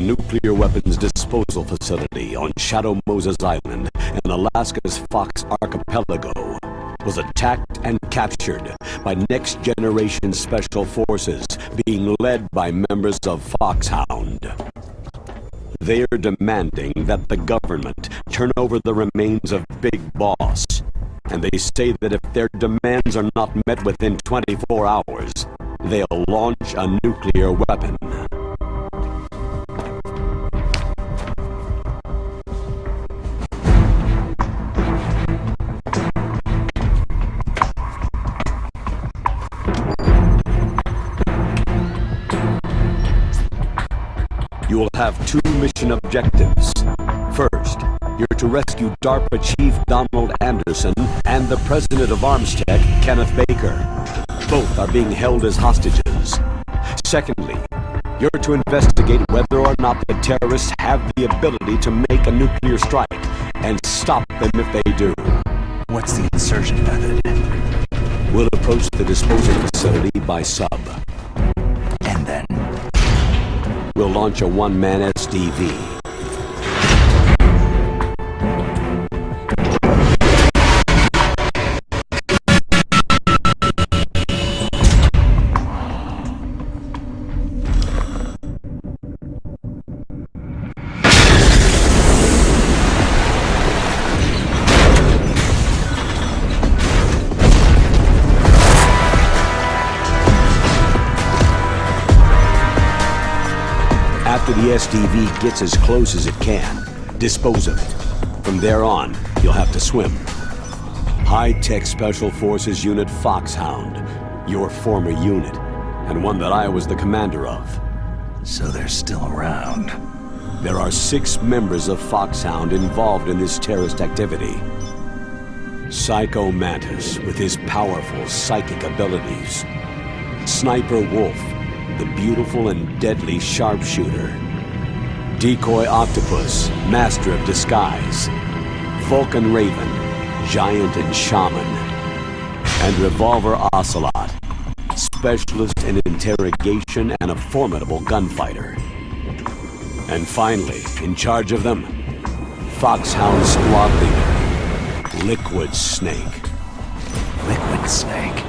nuclear weapons disposal facility on Shadow Moses Island in Alaska's Fox Archipelago was attacked and captured by next-generation special forces being led by members of Foxhound. They are demanding that the government turn over the remains of Big Boss, and they say that if their demands are not met within 24 hours, they'll launch a nuclear weapon. You will have two mission objectives. First, you're to rescue DARPA Chief Donald Anderson and the President of Armstech, Kenneth Baker. Both are being held as hostages. Secondly, you're to investigate whether or not the terrorists have the ability to make a nuclear strike and stop them if they do. What's the insertion method? We'll approach the disposal facility by sub. And then? We'll launch a one-man SDV. After the SDV gets as close as it can, dispose of it. From there on, you'll have to swim. High-Tech Special Forces Unit Foxhound, your former unit, and one that I was the commander of. So they're still around. There are 6 members of Foxhound involved in this terrorist activity. Psycho Mantis, with his powerful psychic abilities. Sniper Wolf, the beautiful and deadly sharpshooter. Decoy Octopus, master of disguise. Vulcan Raven, giant and shaman. And Revolver Ocelot, specialist in interrogation and a formidable gunfighter. And finally, in charge of them, Foxhound squad leader, Liquid Snake. Liquid Snake.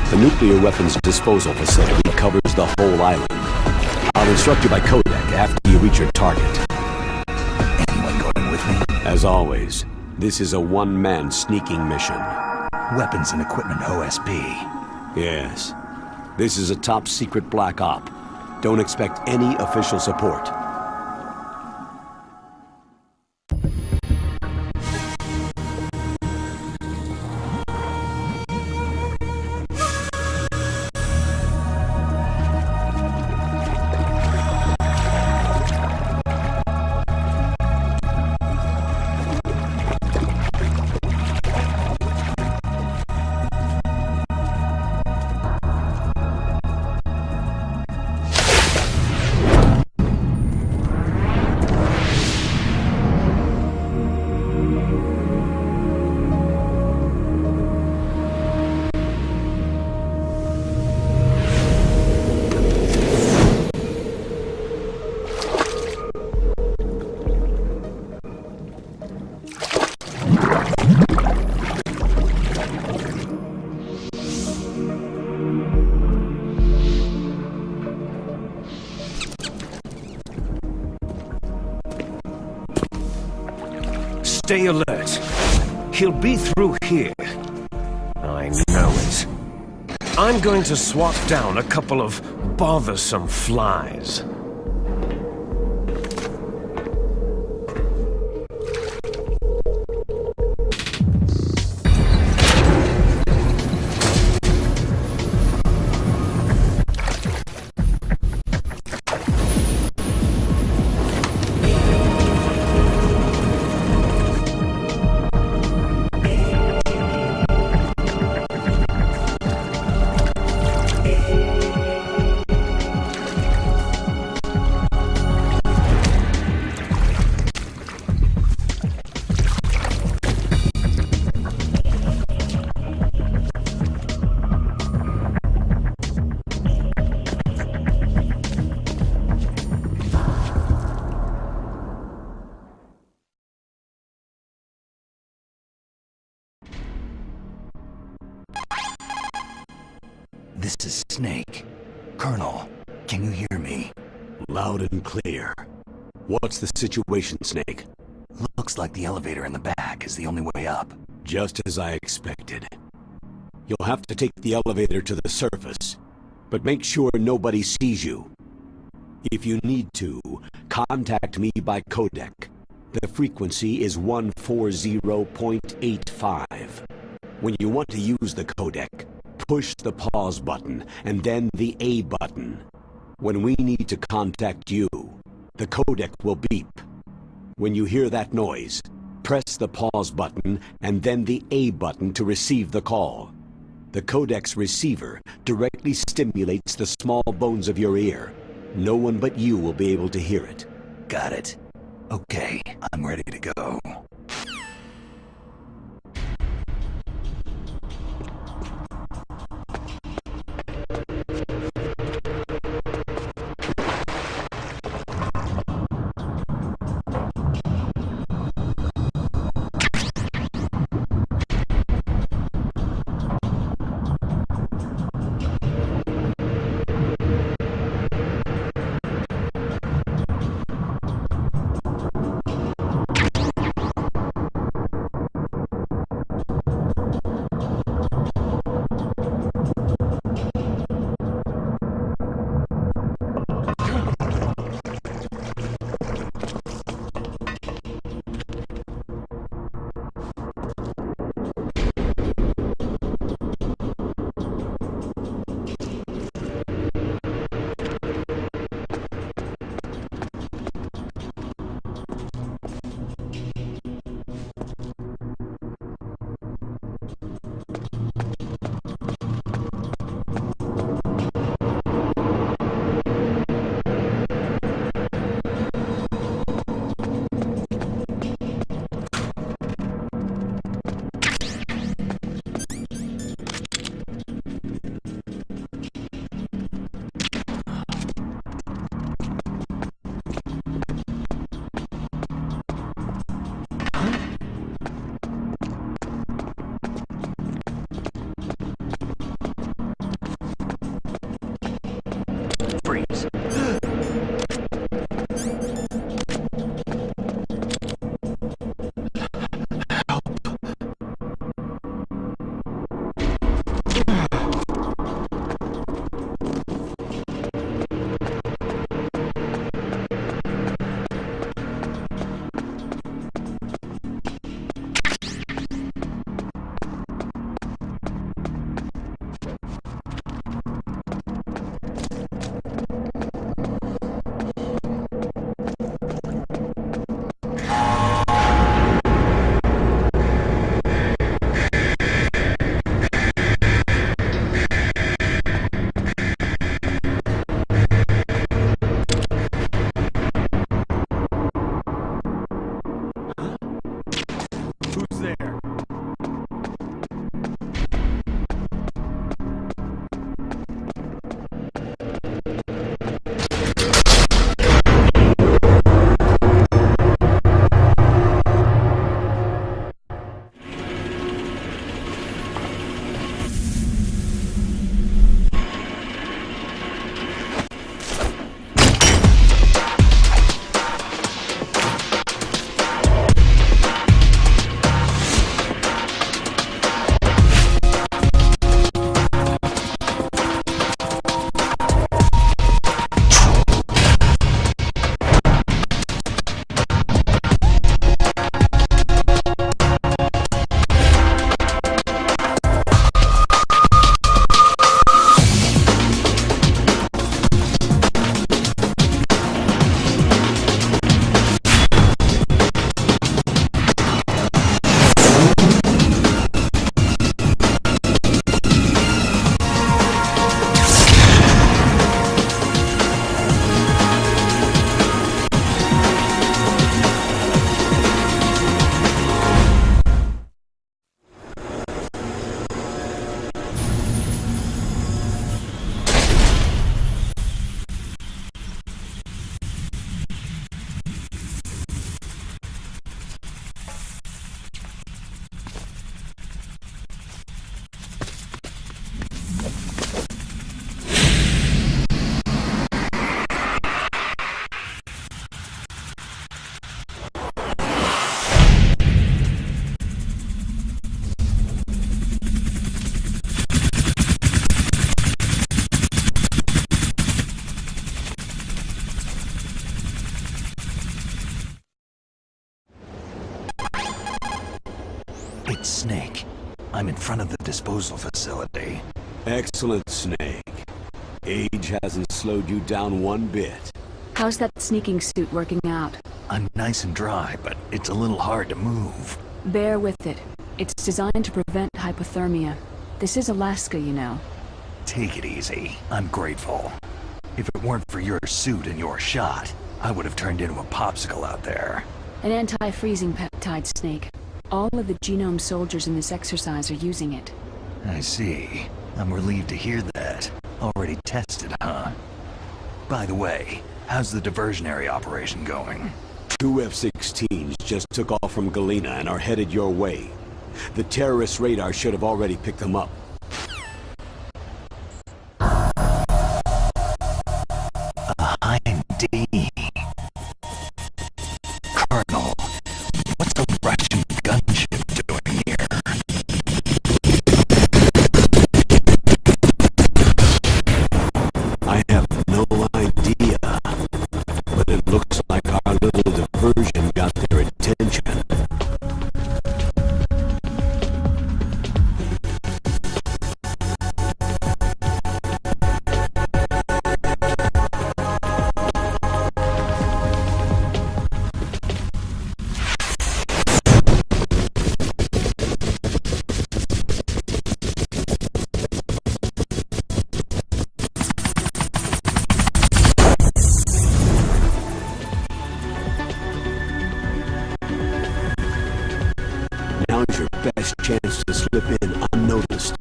The nuclear weapons disposal facility covers the whole island. I'll instruct you by codec after you reach your target. Anyone going with me? As always, this is a one-man sneaking mission. Weapons and equipment OSP. Yes. This is a top-secret black op. Don't expect any official support. Stay alert. He'll be through here. I know it. I'm going to swat down a couple of bothersome flies. This is Snake. Colonel, can you hear me? Loud and clear. What's the situation, Snake? Looks like the elevator in the back is the only way up. Just as I expected. You'll have to take the elevator to the surface, but make sure nobody sees you. If you need to, contact me by codec. The frequency is 140.85. When you want to use the codec, push the pause button and then the A button. When we need to contact you, the codec will beep. When you hear that noise, press the pause button and then the A button to receive the call. The codec's receiver directly stimulates the small bones of your ear. No one but you will be able to hear it. Got it. Okay, I'm ready to go. It's Snake. I'm in front of the disposal facility. Excellent, Snake. Age hasn't slowed you down one bit. How's that sneaking suit working out? I'm nice and dry, but it's a little hard to move. Bear with it. It's designed to prevent hypothermia. This is Alaska, you know. Take it easy. I'm grateful. If it weren't for your suit and your shot, I would have turned into a popsicle out there. An anti-freezing peptide, Snake. All of the genome soldiers in this exercise are using it. I see. I'm relieved to hear that. Already tested, huh? By the way, how's the diversionary operation going? 2 F-16s just took off from Galena and are headed your way. The terrorist radar should have already picked them up. IMD. Colonel, what's a Russian gunship doing here? I have no idea, but it looks like our little diversion got their attention. Now's your best chance to slip in unnoticed.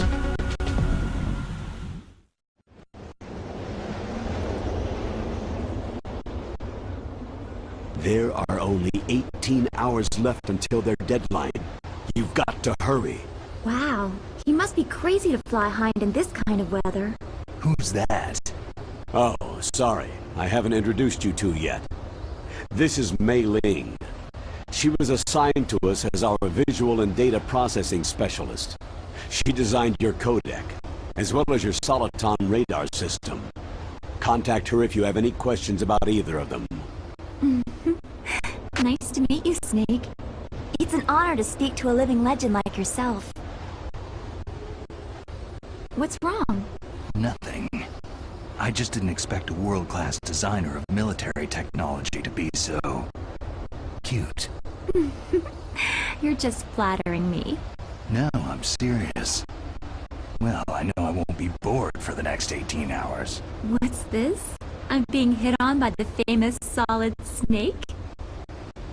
There are only 18 hours left until their deadline. You've got to hurry. Wow, he must be crazy to fly Hind in this kind of weather. Who's that? Oh, sorry. I haven't introduced you two yet. This is Mei Ling. She was assigned to us as our visual and data processing specialist. She designed your codec, as well as your Soliton radar system. Contact her if you have any questions about either of them. Nice to meet you, Snake. It's an honor to speak to a living legend like yourself. What's wrong? Nothing. I just didn't expect a world-class designer of military technology to be so... cute. You're just flattering me. No, I'm serious. Well, I know I won't be bored for the next 18 hours. What's this? I'm being hit on by the famous Solid Snake?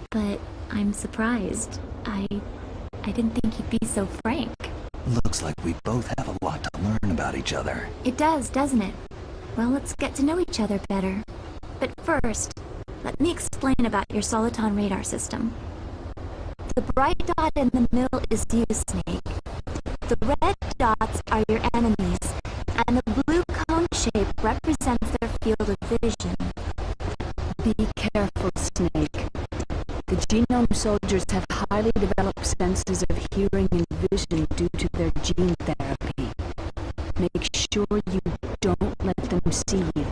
But I'm surprised. I didn't think you'd be so frank. Looks like we both have a lot to learn about each other. It does, doesn't it? Well, let's get to know each other better. But first, let me explain about your Soliton radar system. The bright dot in the middle is you, Snake. The red dots are your enemies, and the blue cone shape represents their field of vision. Be careful, Snake. The genome soldiers have highly developed senses of hearing and vision due to their gene therapy. Make sure you don't let them see you.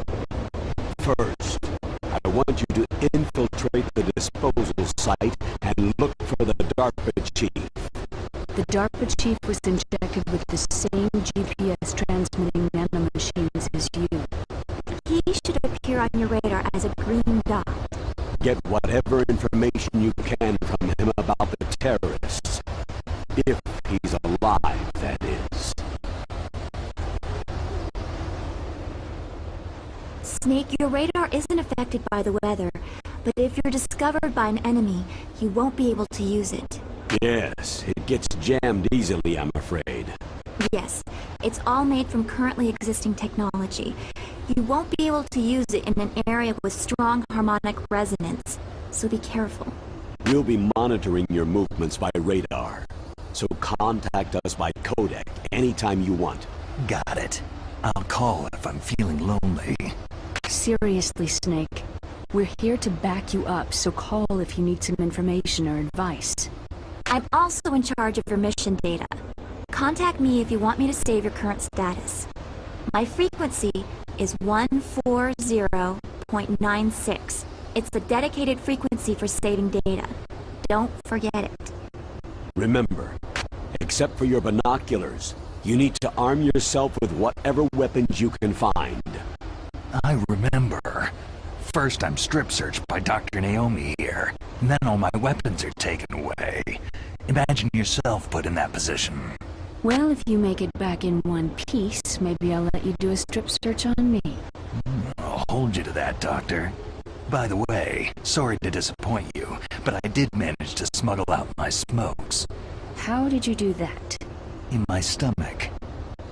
First, I want you to infiltrate the disposal site and look for the DARPA chief. The DARPA chief was injected with the same GPS transmitting nanomachines as you. He should appear on your radar as a green dot. Get whatever information you can from him about the terrorists. If he's alive, that is. Snake, your radar isn't affected by the weather, but if you're discovered by an enemy, you won't be able to use it. Yes, it gets jammed easily, I'm afraid. Yes, it's all made from currently existing technology. You won't be able to use it in an area with strong harmonic resonance, so be careful. We'll be monitoring your movements by radar, so contact us by codec anytime you want. Got it. I'll call if I'm feeling lonely. Seriously, Snake. We're here to back you up, so call if you need some information or advice. I'm also in charge of your mission data. Contact me if you want me to save your current status. My frequency is 140.96. It's the dedicated frequency for saving data. Don't forget it. Remember, Except for your binoculars, you need to arm yourself with whatever weapons you can find. I remember. First I'm strip searched by Dr. Naomi here, and then all my weapons are taken away. Imagine yourself put in that position. Well, if you make it back in one piece, maybe I'll let you do a strip search on me. I'll hold you to that, Doctor. By the way, sorry to disappoint you, but I did manage to smuggle out my smokes. How did you do that? In my stomach.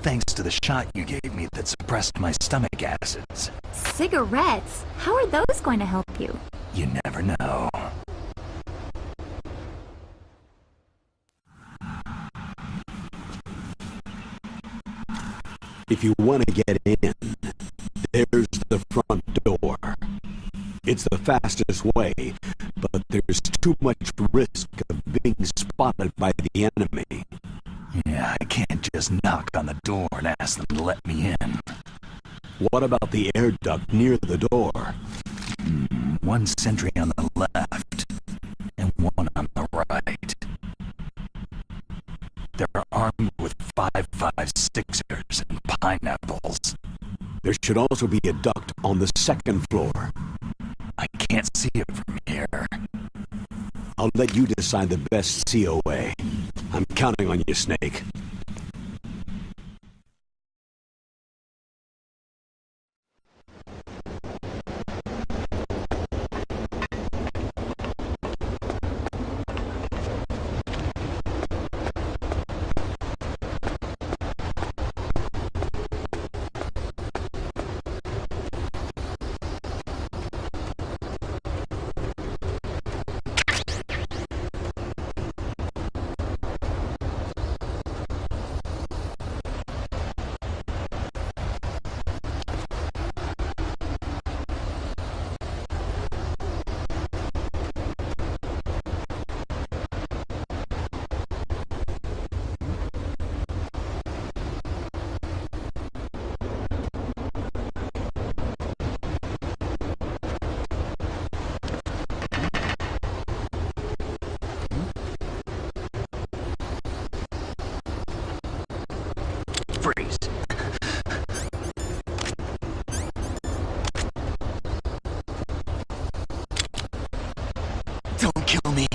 Thanks to the shot you gave me that suppressed my stomach acids. Cigarettes? How are those going to help you? You never know. If you want to get in, there's the front door. It's the fastest way, but there's too much risk of being spotted by the enemy. Yeah, I can't just knock on the door and ask them to let me in. What about the air duct near the door? One sentry on the left, and one on the right. They're armed with 5.56ers and pineapples. There should also be a duct on the second floor. I can't see it from here. I'll let you decide the best COA. I'm counting on you, Snake. Freeze. Don't kill me.